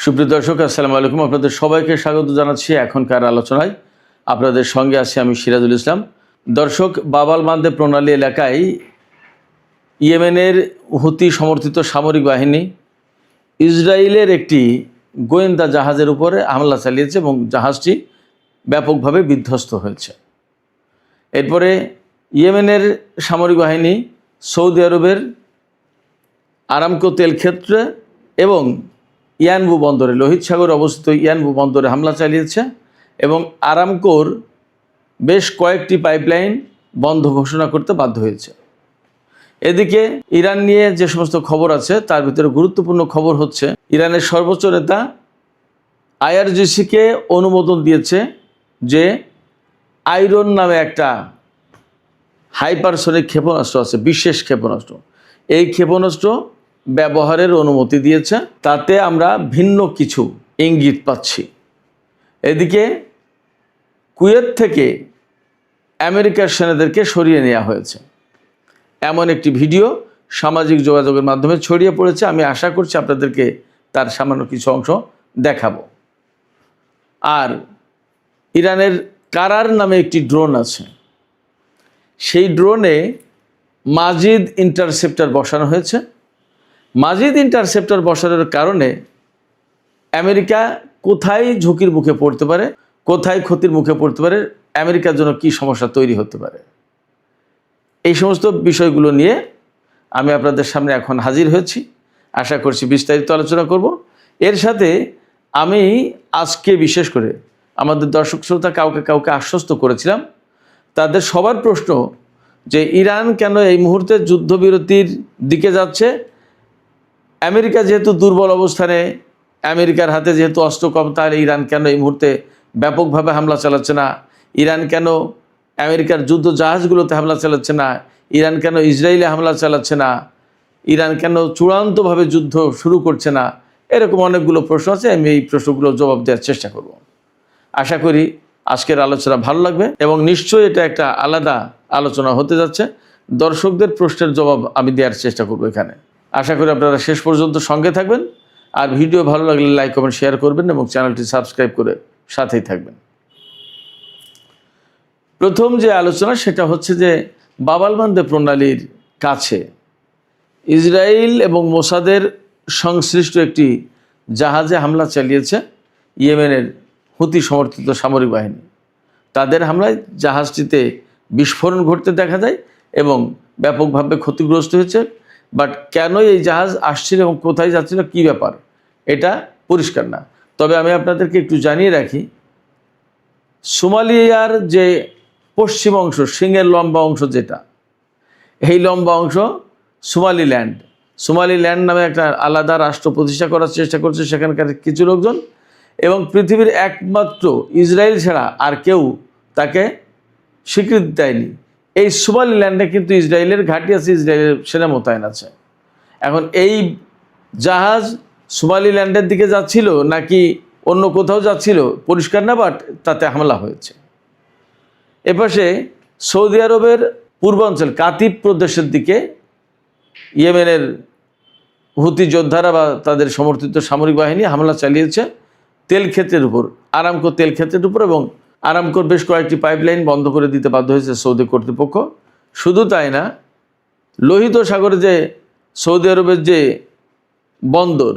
সুপ্রিয় দর্শক, আসসালামু আলাইকুম। আপনাদের সবাইকে স্বাগত জানাচ্ছি এখনকার আলোচনায়। আপনাদের সঙ্গে আছি আমি সিরাজুল ইসলাম। দর্শক, বাব আল মানদেব প্রণালী এলাকায় ইয়েমেনের হুতি সমর্থিত সামরিক বাহিনী ইসরায়েলের একটি গোয়েন্দা জাহাজের উপরে হামলা চালিয়েছে এবং জাহাজটি ব্যাপকভাবে বিধ্বস্ত হয়েছে। এরপরে ইয়েমেনের সামরিক বাহিনী সৌদি আরবের আরামকো তেল ক্ষেত্রে এবং ইয়ানবু বন্দরে, লোহিত সাগরে অবস্থিত ইয়ানবু বন্দরে হামলা চালিয়েছে এবং আরামকোর বেশ কয়েকটি পাইপলাইন বন্ধ ঘোষণা করতে বাধ্য হয়েছে। এদিকে ইরান নিয়ে যে সমস্ত খবর আছে তার ভিতরে গুরুত্বপূর্ণ খবর হচ্ছে, ইরানের সর্বোচ্চ নেতা আইআরজিসিকে অনুমোদন দিয়েছে যে আয়রন নামে একটা হাইপারসনিক ক্ষেপণাস্ত্র আছে, বিশেষ ক্ষেপণাস্ত্র, এই ক্ষেপণাস্ত্র ব্যবহারের অনুমতি দিয়েছে। তাতে আমরা ভিন্ন কিছু ইঙ্গিত পাচ্ছি। এদিকে কুয়েত থেকে আমেরিকার সেনাদেরকে সরিয়ে নেওয়া হয়েছে, এমন একটি ভিডিও সামাজিক যোগাযোগের মাধ্যমে ছড়িয়ে পড়েছে। আমি আশা করছি আপনাদেরকে তার সামান্য কিছু অংশ দেখাবো। আর ইরানের কারার নামে একটি ড্রোন আছে, সেই ড্রোনে মাজিদ ইন্টারসেপ্টর বসানো হয়েছে। মাজিদ ইন্টারসেপ্টর বসানোর কারণে আমেরিকা কোথায় ঝুঁকির মুখে পড়তে পারে, কোথায় ক্ষতির মুখে পড়তে পারে, আমেরিকার জন্য কী সমস্যা তৈরি হতে পারে, এই সমস্ত বিষয়গুলো নিয়ে আমি আপনাদের সামনে এখন হাজির হয়েছি। আশা করছি বিস্তারিত আলোচনা করব। এর সাথে আমি আজকে বিশেষ করে আমাদের দর্শক শ্রোতা কাউকে আশ্বস্ত করেছিলাম, তাদের সবার প্রশ্ন যে ইরান কেন এই মুহূর্তে যুদ্ধবিরতির দিকে যাচ্ছে, আমেরিকা যেহেতু দুর্বল অবস্থানে, আমেরিকার হাতে যেহেতু অস্ত্র কম, তাহলে ইরান কেন এই মুহূর্তে ব্যাপকভাবে হামলা চালাচ্ছে না, ইরান কেন আমেরিকার যুদ্ধ জাহাজগুলোতে হামলা চালাচ্ছে না, ইরান কেন ইসরায়েলে হামলা চালাচ্ছে না, ইরান কেন চূড়ান্তভাবে যুদ্ধ শুরু করছে না, এরকম অনেকগুলো প্রশ্ন আছে। আমি এই প্রশ্নগুলোর জবাব দেওয়ার চেষ্টা করব। আশা করি আজকের আলোচনা ভালো লাগবে এবং নিশ্চয়ই এটা একটা আলাদা আলোচনা হতে যাচ্ছে। দর্শকদের প্রশ্নের জবাব আমি দেওয়ার চেষ্টা করব এখানে। আশা করি আপনারা শেষ পর্যন্ত সঙ্গে থাকবেন, আর ভিডিও ভালো লাগলে লাইক কমেন্ট শেয়ার করবেন এবং চ্যানেলটি সাবস্ক্রাইব করে সাথেই থাকবেন। প্রথম যে আলোচনা সেটা হচ্ছে যে বাব আল মানদেব প্রণালীর কাছে ইসরায়েল এবং মোসাদের সংশ্লিষ্ট একটি জাহাজে হামলা চালিয়েছে ইয়েমেনের হুতি সমর্থিত সামরিক বাহিনী। তাদের হামলায় জাহাজটিতে বিস্ফোরণ ঘটতে দেখা যায় এবং ব্যাপকভাবে ক্ষতিগ্রস্ত হয়েছে। বাট কেন এই জাহাজ আসছিল এবং কোথায় যাচ্ছিল, কী ব্যাপার, এটা পরিষ্কার না। তবে আমি আপনাদেরকে একটু জানিয়ে রাখি, সোমালিয়ার যে পশ্চিম অংশ, সিংহের লম্বা অংশ যেটা, এই লম্বা অংশ সোমালিল্যান্ড নামে একটা আলাদা রাষ্ট্র প্রতিষ্ঠা করার চেষ্টা করছে সেখানকার কিছু লোকজন, এবং পৃথিবীর একমাত্র ইসরায়েল ছাড়া আর কেউ তাকে স্বীকৃতি দেয়নি। এই সোমালিল্যান্ডে কিন্তু ইসরায়েলের ঘাঁটি আছে, ইসরায়েলের সেনা মোতায়েন আছে। এখন এই জাহাজ সোমালিল্যান্ডের দিকে যাচ্ছিল নাকি অন্য কোথাও যাচ্ছিল পরিষ্কার না, বাট তাতে হামলা হয়েছে। এপাশে সৌদি আরবের পূর্বাঞ্চল কাতিব প্রদেশের দিকে ইয়েমেনের হুতি যোদ্ধারা বা তাদের সমর্থিত সামরিক বাহিনী হামলা চালিয়েছে তেল ক্ষেত্রের উপর, আরামকো তেল ক্ষেত্রের উপর, এবং আরামকোর বেশ কয়েকটি পাইপলাইন বন্ধ করে দিতে বাধ্য হয়েছে সৌদি কর্তৃপক্ষ। শুধু তাই না, লোহিত সাগরে যে সৌদি আরবের যে বন্দর,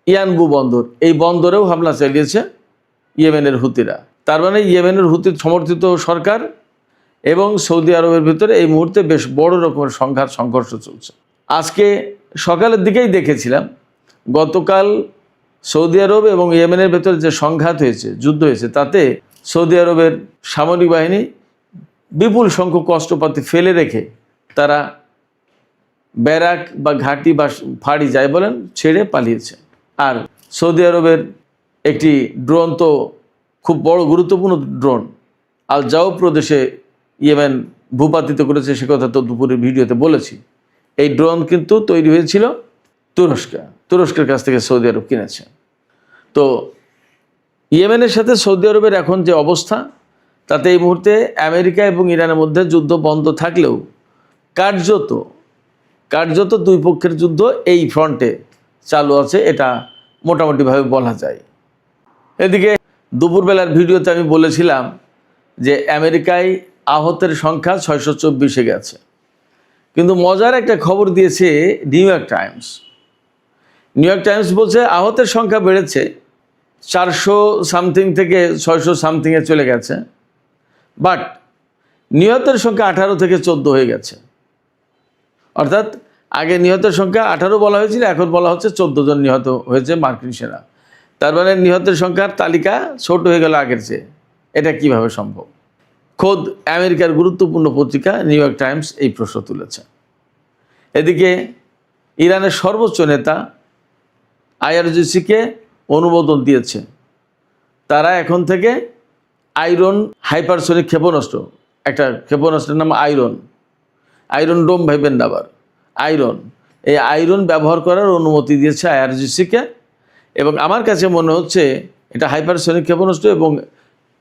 ইয়ানবু বন্দর, এই বন্দরেও হামলা চালিয়েছে ইয়েমেনের হুতিরা। তার মানে ইয়েমেনের হুতি সমর্থিত সরকার এবং সৌদি আরবের ভিতরে এই মুহূর্তে বেশ বড় রকমের সংঘর্ষ চলছে। আজকে সকালের দিকেই দেখেছিলাম, গতকাল সৌদি আরব এবং ইয়েমেনের ভেতরে যে সংঘাত হয়েছে, যুদ্ধ হয়েছে, তাতে সৌদি আরবের সামরিক বাহিনী বিপুল সংখ্যক অস্ত্রপাতি ফেলে রেখে তারা ব্যারাক বা ঘাঁটি বা ফাঁড়ি যাই বলেন ছেড়ে পালিয়েছে। আর সৌদি আরবের একটি ড্রোন, তো খুব বড় গুরুত্বপূর্ণ ড্রোন, আল জাও প্রদেশে ইয়েমেন ভূপাতিত করেছে, সে কথা তো দুপুরের ভিডিওতে বলেছি। এই ড্রোন কিন্তু তৈরি হয়েছিল তুরস্কের কাছ থেকে সৌদি আরব কিনেছে। তো ইয়েমেনের সাথে সৌদি আরবের এখন যে অবস্থা, তাতে এই মুহূর্তে আমেরিকা এবং ইরানের মধ্যে যুদ্ধ বন্ধ থাকলেও কার্যত দুই পক্ষের যুদ্ধ এই ফ্রন্টে চালু আছে, এটা মোটামুটিভাবে বলা যায়। এদিকে দুপুরবেলার ভিডিওতে আমি বলেছিলাম যে আমেরিকায় আহতের সংখ্যা 624-এ গেছে, কিন্তু মজার একটা খবর দিয়েছে new York Times. New York Times বলছে আহতের সংখ্যা বেড়েছে 400 সামথিং থেকে 600 সামথিংয়ে চলে গেছে, বাট নিহতের সংখ্যা 18 থেকে 14 হয়ে গেছে। অর্থাৎ আগে নিহতের সংখ্যা 18 বলা হয়েছিল, এখন বলা হচ্ছে 14 জন নিহত হয়েছে মার্কিন সেনা। তার মানে নিহতের সংখ্যার তালিকা ছোট হয়ে গেল আগের চেয়ে। এটা কিভাবে সম্ভব? খোদ আমেরিকার গুরুত্বপূর্ণ পত্রিকা নিউ ইয়র্ক টাইমস এই প্রশ্ন তুলেছে। এদিকে ইরানের সর্বোচ্চ নেতা IRGC-কে অনুমোদন দিয়েছে, তারা এখন থেকে আয়রন হাইপারসনিক ক্ষেপণাস্ত্র, একটা ক্ষেপণাস্ত্রের নাম আয়রন ডোম ভাইবেন আবার এই আয়রন ব্যবহার করার অনুমতি দিয়েছে IRGC-কে। এবং আমার কাছে মনে হচ্ছে এটা হাইপারসনিক ক্ষেপণাস্ত্র, এবং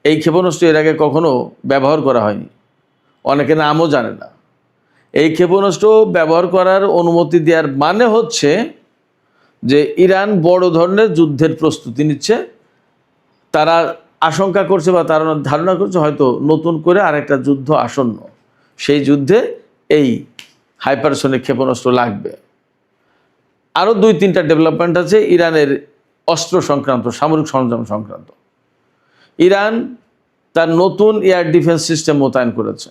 এই ক্ষেপণাস্ত্র এর আগে কখনো ব্যবহার করা হয়নি, অনেকে নামও জানে না। এই ক্ষেপণাস্ত্র ব্যবহার করার অনুমতি দেওয়ার মানে হচ্ছে যে ইরান বড় ধরনের যুদ্ধের প্রস্তুতি নিচ্ছে। তারা আশঙ্কা করছে বা তারা ধারণা করছে হয়তো নতুন করে আরেকটা যুদ্ধ আসন্ন, সেই যুদ্ধে এই হাইপারসনিক ক্ষেপণাস্ত্র লাগবে। আরও 2-3টা ডেভেলপমেন্ট আছে ইরানের অস্ত্র সংক্রান্ত, সামরিক সরঞ্জাম সংক্রান্ত। ইরান তার নতুন এয়ার ডিফেন্স সিস্টেম মোতায়েন করেছে।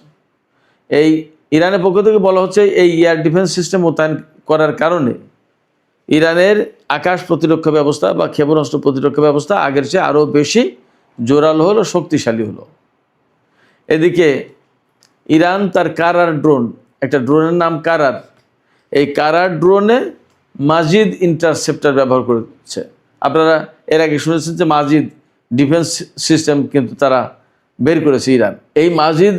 এই ইরানের পক্ষ থেকে বলা হচ্ছে এই এয়ার ডিফেন্স সিস্টেম মোতায়েন করার কারণে ইরানের আকাশ প্রতিরক্ষা ব্যবস্থা বা ক্ষেপণাস্ত্র প্রতিরক্ষা ব্যবস্থা আগের চেয়ে আরও বেশি জোরালো হলো, শক্তিশালী হলো। এদিকে ইরান তার কারার ড্রোন, একটা ড্রোনের নাম কারার, এই কারার ড্রোনে মাজিদ ইন্টারসেপ্টার ব্যবহার করেছে। আপনারা এর আগে শুনেছেন যে মাজিদ ডিফেন্স সিস্টেম কিন্তু তারা বের করেছে ইরান। এই মাজিদ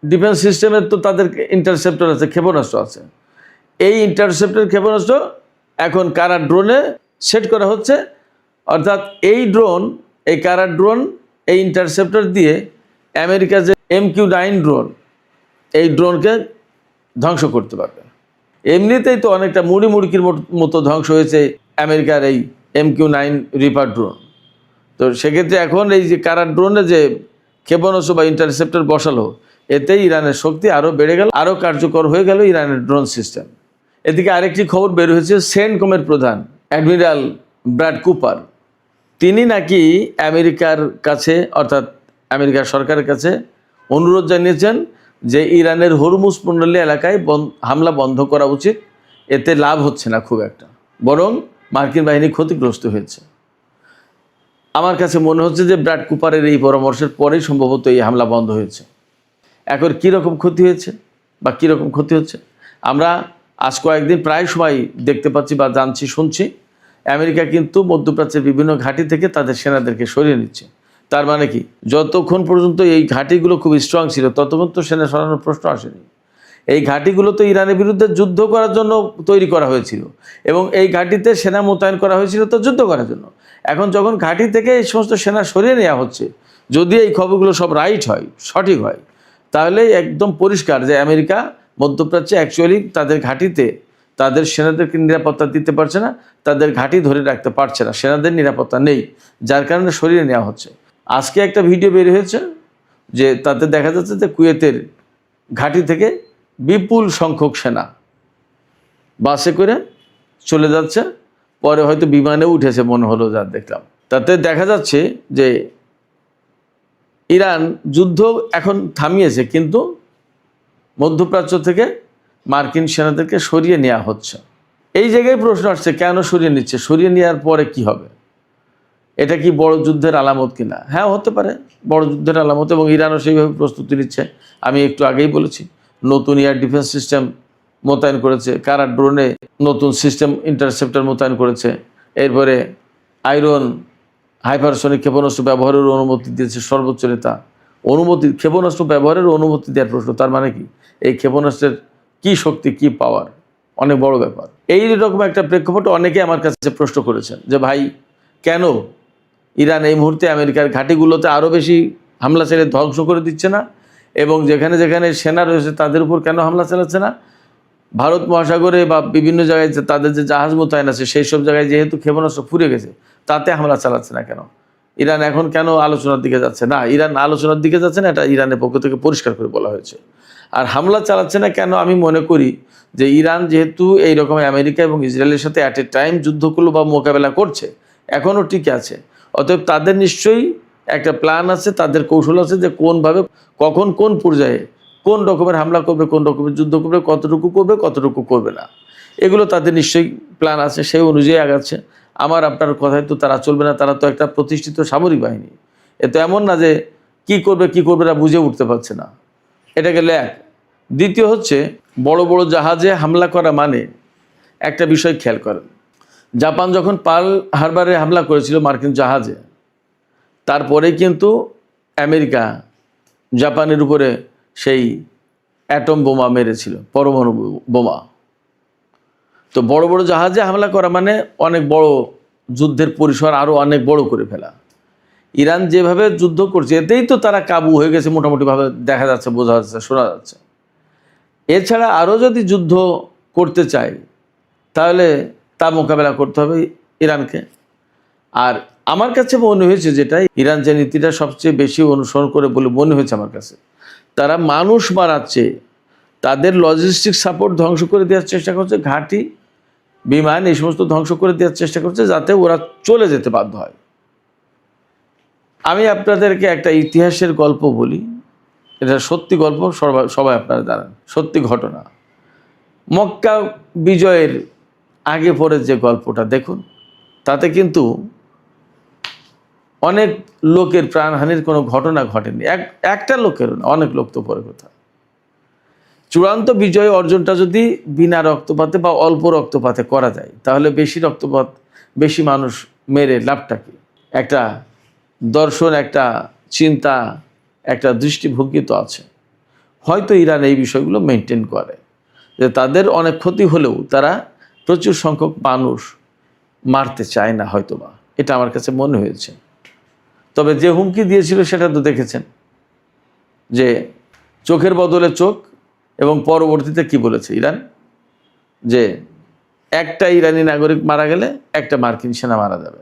ডিফেন্স সিস্টেমের তো তাদের ইন্টারসেপ্টর আছে, ক্ষেপণাস্ত্র আছে। এই ইন্টারসেপ্টর ক্ষেপণাস্ত্র এখন কারার ড্রোনে সেট করা হচ্ছে। অর্থাৎ এই কারার ড্রোন এই ইন্টারসেপ্টর দিয়ে আমেরিকার যে MQ-9 ড্রোন, এই ড্রোনকে ধ্বংস করতে পারবে। এমনিতেই তো অনেকটা মুড়ির মতো ধ্বংস হয়েছে আমেরিকার এই MQ-9 রিপার ড্রোন। তো সেক্ষেত্রে এখন এই যে কারার ড্রোনে যে ক্ষেপণাস্ত্র বা ইন্টারসেপ্টর বসালো, এতে ইরানের শক্তি আরও বেড়ে গেল, আরও কার্যকর হয়ে গেল ইরানের ড্রোন সিস্টেম। এদিকে আরেকটি খবর বের হয়েছে, সেন্টকমের প্রধান অ্যাডমিরাল ব্র্যাড কুপার, তিনি নাকি আমেরিকার কাছে, অর্থাৎ আমেরিকার সরকারের কাছে অনুরোধ জানিয়েছেন যে ইরানের হরমুজ প্রণালী এলাকায় হামলা বন্ধ করা উচিত। এতে লাভ হচ্ছে না খুব একটা, বরং মার্কিন বাহিনী ক্ষতিগ্রস্ত হয়েছে। আমার কাছে মনে হচ্ছে যে ব্র্যাড কুপারের এই পরামর্শের পরেই সম্ভবত এই হামলা বন্ধ হয়েছে। এখন কীরকম ক্ষতি হয়েছে বা কীরকম ক্ষতি হচ্ছে আমরা আজ কয়েকদিন প্রায় সময় দেখতে পাচ্ছি বা জানছি, শুনছি। আমেরিকা কিন্তু মধ্যপ্রাচ্যের বিভিন্ন ঘাঁটি থেকে তাদের সেনাদেরকে সরিয়ে নিচ্ছে। তার মানে কি, যতক্ষণ পর্যন্ত এই ঘাঁটিগুলো খুব স্ট্রং ছিল ততক্ষণ তো সেনা সরানোর প্রশ্ন আসেনি। এই ঘাঁটিগুলো তো ইরানের বিরুদ্ধে যুদ্ধ করার জন্য তৈরি করা হয়েছিল, এবং এই ঘাঁটিতে সেনা মোতায়েন করা হয়েছিল তো যুদ্ধ করার জন্য। এখন যখন ঘাঁটি থেকে এই সমস্ত সেনা সরিয়ে নেওয়া হচ্ছে, যদি এই খবরগুলো সব রাইট হয়, সঠিক হয়, তাহলে একদম পরিষ্কার যে আমেরিকা মধ্যপ্রাচ্যে অ্যাকচুয়ালি তাদের ঘাঁটিতে তাদের সেনাদেরকে নিরাপত্তা দিতে পারছে না, তাদের ঘাঁটি ধরে রাখতে পারছে না, সেনাদের নিরাপত্তা নেই, যার কারণে সরিয়ে নেওয়া হচ্ছে। আজকে একটা ভিডিও বের হয়েছে যে তাতে দেখা যাচ্ছে যে কুয়েতের ঘাঁটি থেকে বিপুল সংখ্যক সেনা বাসে করে চলে যাচ্ছে, পরে হয়তো বিমানেও উঠেছে মনে হলো, যা দেখলাম। তাতে দেখা যাচ্ছে যে ইরান যুদ্ধ এখন থামিয়েছে, কিন্তু মধ্যপ্রাচ্য থেকে মার্কিন সেনাদেরকে সরিয়ে নেওয়া হচ্ছে। এই জায়গায় প্রশ্ন আসছে, কেন সরিয়ে নিচ্ছে? সরিয়ে নেওয়ার পরে কি হবে? এটা কি বড় যুদ্ধের আলামত কিনা? হ্যাঁ, হতে পারে বড় যুদ্ধের আলামত, এবং ইরানও সেইভাবে প্রস্তুতি নিচ্ছে। আমি একটু আগেই বলেছি, নতুন এয়ার ডিফেন্স সিস্টেম মোতায়েন করেছে, কারার ড্রোনে নতুন সিস্টেম ইন্টারসেপ্টার মোতায়েন করেছে, এরপরে আয়রন হাইপারসনিক ক্ষেপণাস্ত্র ব্যবহারের অনুমতি দিয়েছে সর্বোচ্চ নেতা। ক্ষেপণাস্ত্র ব্যবহারের অনুমতি দেওয়ার প্রশ্ন, তার মানে কি এই ক্ষেপণাস্ত্রের কী শক্তি, কী পাওয়ার, অনেক বড় ব্যাপার। এই রকম একটা প্রেক্ষাপটে অনেকে আমার কাছে প্রশ্ন করেছেন যে ভাই, কেন ইরান এই মুহূর্তে আমেরিকার ঘাঁটিগুলোতে আরও বেশি হামলা চালিয়ে ধ্বংস করে দিচ্ছে না, এবং যেখানে যেখানে সেনা রয়েছে তাদের উপর কেন হামলা চালাচ্ছে না? ভারত মহাসাগরে বা বিভিন্ন জায়গায় যে তাদের যে জাহাজ মোতায়েন আছে সেই সব জায়গায় যেহেতু ক্ষেপণাস্ত্র ফুরে গেছে, তাতে হামলা চালাচ্ছে না কেন? ইরান এখন কেন আলোচনার দিকে যাচ্ছে না? ইরান আলোচনার দিকে যাচ্ছে না, এটা ইরানের পক্ষ থেকে পরিষ্কার করে বলা হয়েছে। আর হামলা চালাচ্ছে না কেন? আমি মনে করি যে ইরান যেহেতু এইরকম আমেরিকা এবং ইসরায়েলের সাথে অ্যাট এ টাইম যুদ্ধ করলো বা মোকাবেলা করছে, এখনও টিকে আছে, অতএব তাদের নিশ্চয়ই একটা প্ল্যান আছে, তাদের কৌশল আছে যে কোনভাবে, কখন, কোন পর্যায়ে, কোন রকমের হামলা করবে, কোন রকমের যুদ্ধ করবে, কতটুকু করবে না, এগুলো তাদের নিশ্চয়ই প্ল্যান আছে, সেই অনুযায়ী আগাচ্ছে। আমার আপনার কথায় তো তারা চলবে না, তারা তো একটা প্রতিষ্ঠিত সামরিক বাহিনী। এ তো এমন না যে কি করবে না বুঝে উঠতে পারছে না। এটা গেল এক। দ্বিতীয় হচ্ছে, বড় বড় জাহাজে হামলা করা মানে একটা বিষয় খেয়াল করেন, জাপান যখন পার্ল হারবারে হামলা করেছিল মার্কিন জাহাজে, তারপরে কিন্তু আমেরিকা জাপানের উপরে সেই অ্যাটম বোমা মেরেছিল, পরমাণু বোমা। তো বড় বড় জাহাজে হামলা করা মানে অনেক বড় যুদ্ধের পরিসর আরও অনেক বড় করে ফেলা। ইরান যেভাবে যুদ্ধ করছে এতেই তো তারা কাবু হয়ে গেছে মোটামুটিভাবে, দেখা যাচ্ছে, বোঝা যাচ্ছে, শোনা যাচ্ছে। এছাড়া আরও যদি যুদ্ধ করতে চায় তাহলে তা মোকাবেলা করতে হবে ইরানকে। আর আমার কাছে মনে হয়েছে, যেটা ইরান যে নীতিটা সবচেয়ে বেশি অনুসরণ করে বলে মনে হয়েছে আমার কাছে, তারা মানুষ মারাচ্ছে, তাদের লজিস্টিক সাপোর্ট ধ্বংস করে দেওয়ার চেষ্টা করছে, ঘাঁটি, বিমান, এই সমস্ত ধ্বংস করে দেওয়ার চেষ্টা করছে, যাতে ওরা চলে যেতে বাধ্য হয়। আমি আপনাদেরকে একটা ইতিহাসের গল্প বলি, এটা সত্যি গল্প, সবাই আপনারা জানেন, সত্যি ঘটনা। মক্কা বিজয়ের আগে পরে যে গল্পটা দেখুন, তাতে কিন্তু অনেক লোকের প্রাণহানির কোনো ঘটনা ঘটেনি, একটা লোকেরও না, অনেক লোক তো পরে কথা। চূড়ান্ত বিজয় অর্জনটা যদি বিনা রক্তপাতে বা অল্প রক্তপাতে করা যায়, তাহলে বেশি রক্তপাত, বেশি মানুষ মেরে লাভটা কি? একটা দর্শন, একটা চিন্তা, একটা দৃষ্টিভঙ্গি তো আছে। হয়তো ইরান এই বিষয়গুলো মেনটেন করে, যে তাদের অনেক ক্ষতি হলেও তারা প্রচুর সংখ্যক মানুষ মারতে চায় না হয়তোবা, এটা আমার কাছে মনে হয়েছে। তবে যে হুমকি দিয়েছিল সেটা তো দেখেছেন, যে চোখের বদলে চোখ, এবং পরবর্তীতে কি বলেছে ইরান, যে একটা ইরানি নাগরিক মারা গেলে একটা মার্কিন সেনা মারা যাবে।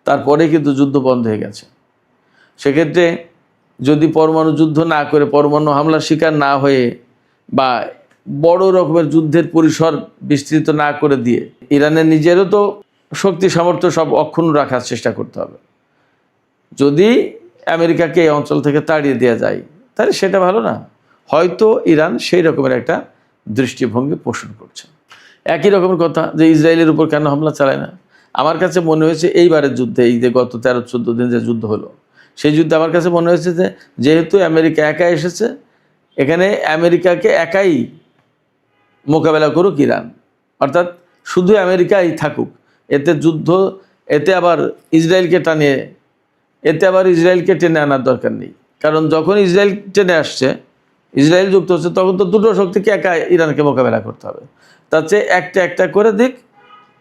তারপরে কিন্তু যুদ্ধ বন্ধ হয়ে গেছে। সেক্ষেত্রে যদি পরমাণু যুদ্ধ না করে, পরমাণু হামলার শিকার না হয়ে, বা বড় রকমের যুদ্ধের পরিসর বিস্তৃত না করে দিয়ে, ইরানের নিজেরও তো শক্তি সামর্থ্য সব অক্ষুণ্ণ রাখার চেষ্টা করতে হবে। যদি আমেরিকাকে এই অঞ্চল থেকে তাড়িয়ে দেওয়া যায় তাহলে সেটা ভালো না? হয়তো ইরান সেই রকমের একটা দৃষ্টিভঙ্গি পোষণ করছে। একই রকমের কথা যে ইসরায়েলের উপর কেন হামলা চালায় না? আমার কাছে মনে হয়েছে এইবারের যুদ্ধে, এই যে গত 13-14 দিন যে যুদ্ধ হলো, সেই যুদ্ধে আমার কাছে মনে হয়েছে যে যেহেতু আমেরিকা একা এসেছে, এখানে আমেরিকাকে একাই মোকাবেলা করুক ইরান, অর্থাৎ শুধু আমেরিকাই থাকুক, এতে যুদ্ধ, এতে আবার ইসরায়েলকে টেনে আনার দরকার নেই। কারণ যখন ইসরায়েল টেনে আসছে, ইসরায়েল যুক্ত হচ্ছে, তখন তো দুটো শক্তিকে একা ইরানকে মোকাবেলা করতে হবে। তার চেয়ে একটা একটা করে দিক,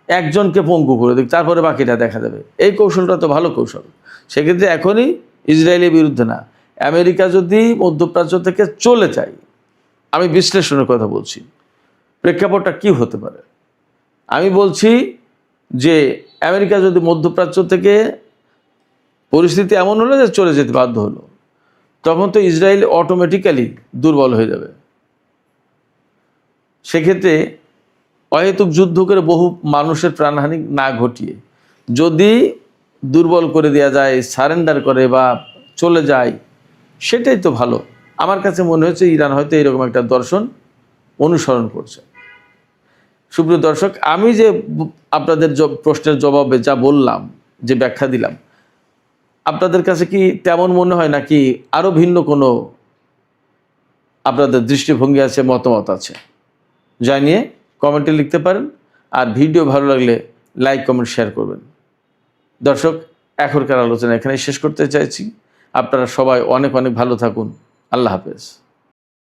একজনকে পঙ্গু করে দিক, তারপরে বাকিটা দেখা যাবে। এই কৌশলটা তো ভালো কৌশল। সেক্ষেত্রে এখনই ইসরায়েলের বিরুদ্ধে না, আমেরিকা যদি মধ্যপ্রাচ্য থেকে চলে যায়, আমি বিশ্লেষণের কথা বলছি, প্রেক্ষাপটটা কি হতে পারে? আমি বলছি যে আমেরিকা যদি মধ্যপ্রাচ্য থেকে, পরিস্থিতি এমন হলো যে চলে যেতে বাধ্য হলো, তখন তো ইসরায়েল অটোমেটিক্যালি দুর্বল হয়ে যাবে। সেক্ষেত্রে অহেতুক যুদ্ধ করে বহু মানুষের প্রাণহানি না ঘটিয়ে যদি দুর্বল করে দেওয়া যায়, সারেন্ডার করে বা চলে যায়, সেটাই তো ভালো। আমার কাছে মনে হচ্ছে ইরান হয়তো এরকম একটা দর্শন অনুসরণ করছে। সুপ্রিয় দর্শক, আমি যে আপনাদের প্রশ্নের জবাবে যা বললাম, যে ব্যাখ্যা দিলাম, আপনাদের কাছে কি তেমন মনে হয়, নাকি আরও ভিন্ন কোনো আপনাদের দৃষ্টিভঙ্গি আছে, মতামত আছে? জানিয়ে কমেন্টে লিখতে পারেন। আর ভিডিও ভালো লাগলে লাইক, কমেন্ট, শেয়ার করবেন। দর্শক, এখনকার আলোচনা এখানেই শেষ করতে চাইছি। আপনারা সবাই অনেক অনেক ভালো থাকুন। আল্লাহ হাফেজ।